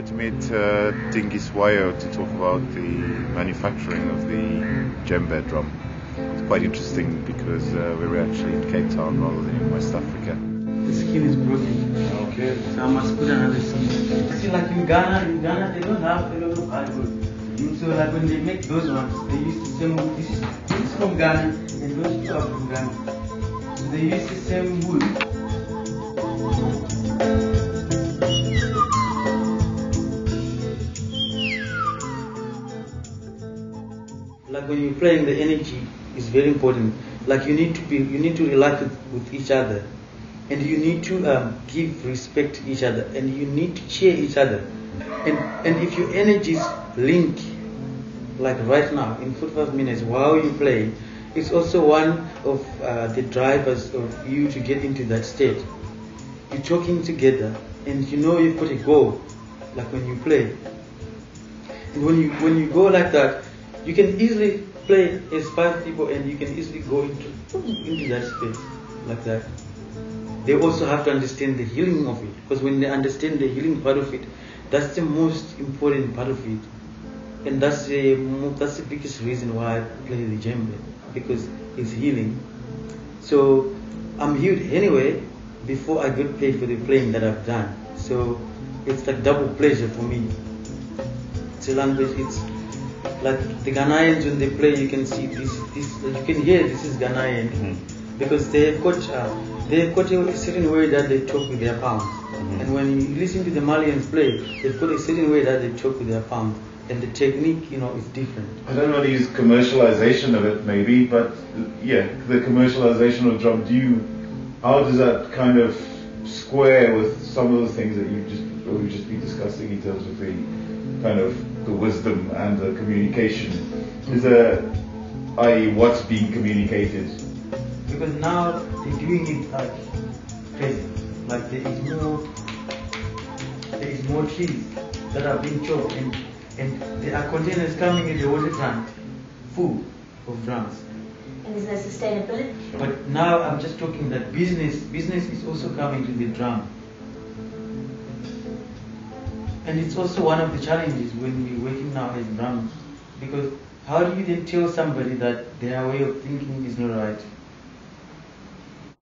to meet Dingis Wayo to talk about the manufacturing of the djembe drum. It's quite interesting because we're actually in Cape Town rather than in West Africa. The skin is broken. Okay. So I must put another skin. I see, like in Ghana they don't have a lot of hardwood. So like when they make those ones, they use the same wood. This is from Ghana and those two are from Ghana. So they use the same wood. Like when you're playing, the energy is very important. Like you need to relate with each other, and you need to give respect to each other, and you need to cheer each other. And if your energies link, like right now in 45 minutes while you play, it's also one of the drivers of you to get into that state. You're talking together, and you know you've got a goal. Like when you play, and when you go like that, you can easily play as 5 people, and you can easily go into that space like that. They also have to understand the healing of it, because when they understand the healing part of it, that's the most important part of it, and that's the biggest reason why I play the djembe, because it's healing. So I'm healed anyway before I get paid for the playing that I've done. So it's like double pleasure for me. It's a language. It's like the Ghanaians when they play, you can see this. You can hear this is Ghanaian because they've got a certain way that they talk with their palms. And when you listen to the Malians play, they've got a certain way that they talk with their palms, and the technique, is different. I don't want to use commercialization of it, maybe, but yeah, the commercialization of drum. How does that kind of square with some of the things that we've just been discussing in terms of the kind of the wisdom and the communication? I.e., what's being communicated? Because now they're doing it like crazy. Like there is more trees that are being chopped, and there are containers coming in the water tank full of drums. And is there sustainability? But now I'm just talking that business is also coming to the drum. And it's also one of the challenges when we're working now as drums, because how do you then tell somebody that their way of thinking is not right?